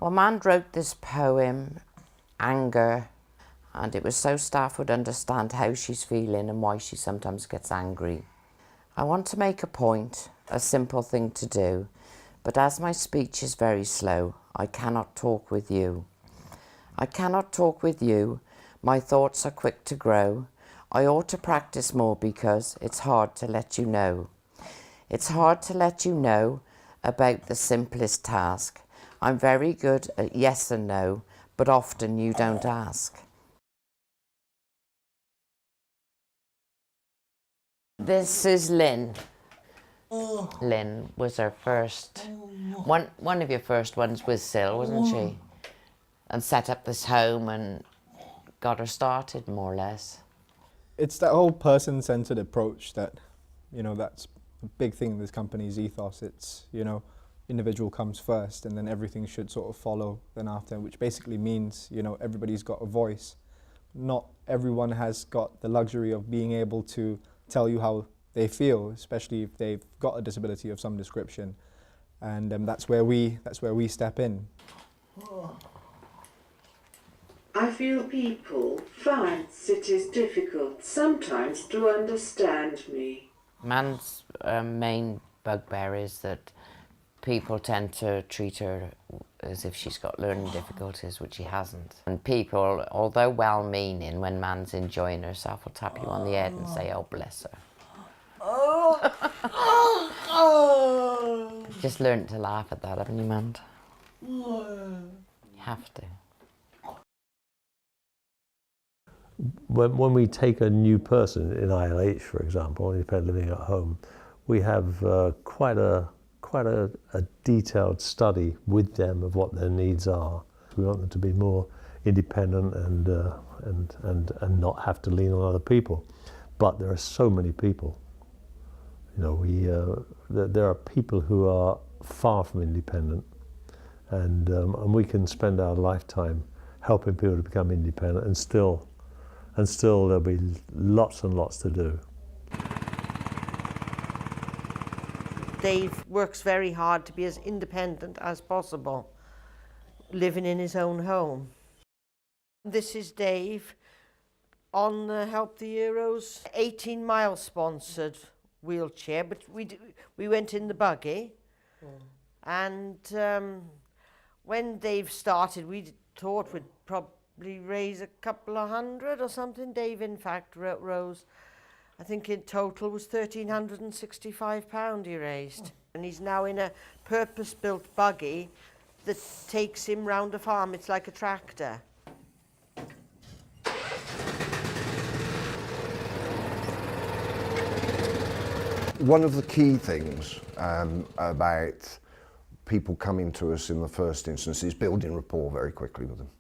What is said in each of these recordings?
Well, man wrote this poem, Anger, and it was so staff would understand how she's feeling and why she sometimes gets angry. I want to make a point, a simple thing to do, but as my speech is very slow, I cannot talk with you. I cannot talk with you, my thoughts are quick to grow. I ought to practice more because it's hard to let you know. It's hard to let you know about the simplest task. I'm very good at yes and no, but often you don't ask. This is Lynn. Oh. Lynn was our first, one of your first ones with SIL, wasn't she? And set up this home and got her started, more or less. It's that whole person-centered approach that, that's a big thing in this company's ethos. It's, individual comes first and then everything should sort of follow then after, which basically means, everybody's got a voice. Not everyone has got the luxury of being able to tell you how they feel, especially if they've got a disability of some description. And that's where we step in. I feel people find it is difficult sometimes to understand me. Man's main bugbear is that people tend to treat her as if she's got learning difficulties, which she hasn't. And people, although well-meaning, when man's enjoying herself, will tap you on the head and say, oh, bless her. Just learned to laugh at that, haven't you, man? You have to. When we take a new person in ILH, for example, independent living at home, we have quite a detailed study with them of what their needs are. We want them to be more independent and not have to lean on other people. But there are so many people. There are people who are far from independent, and we can spend our lifetime helping people to become independent, and still there'll be lots and lots to do. Dave works very hard to be as independent as possible, living in his own home. This is Dave on the Help the Heroes 18-mile sponsored wheelchair, but we went in the buggy. And when Dave started, we thought we'd probably raise a couple of hundred or something. Dave, in fact, rose, I think in total was £1,365 he raised. And he's now in a purpose-built buggy that takes him round a farm. It's like a tractor. One of the key things about people coming to us in the first instance is building rapport very quickly with them.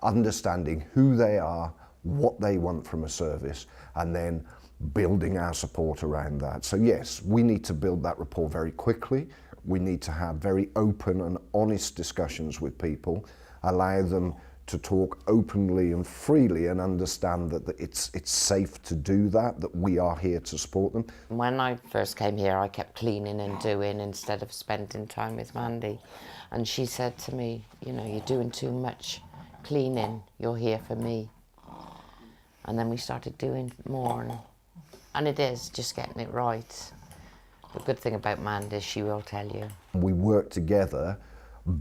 Understanding who they are, what they want from a service, and then building our support around that. So yes, we need to build that rapport very quickly. We need to have very open and honest discussions with people, allow them to talk openly and freely and understand that it's safe to do that we are here to support them. When I first came here, I kept cleaning and doing instead of spending time with Mandy. And she said to me, you're doing too much cleaning, you're here for me. And then we started doing more, and it is just getting it right. The good thing about Mandy is she will tell you. We work together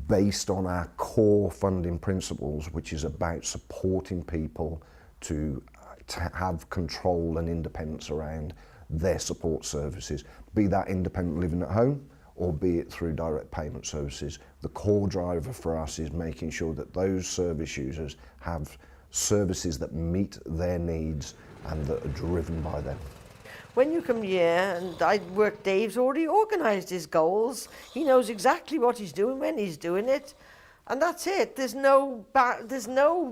based on our core funding principles, which is about supporting people to have control and independence around their support services, be that independent living at home or be it through direct payment services. The core driver for us is making sure that those service users have services that meet their needs and that are driven by them. When you come here, and Dave's already organised his goals. He knows exactly what he's doing, when he's doing it, and that's it. There's no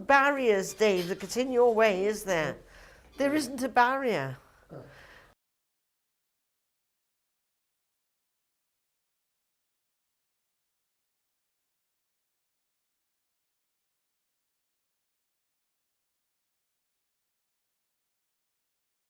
barriers, Dave, that gets in your way, is there? There isn't a barrier.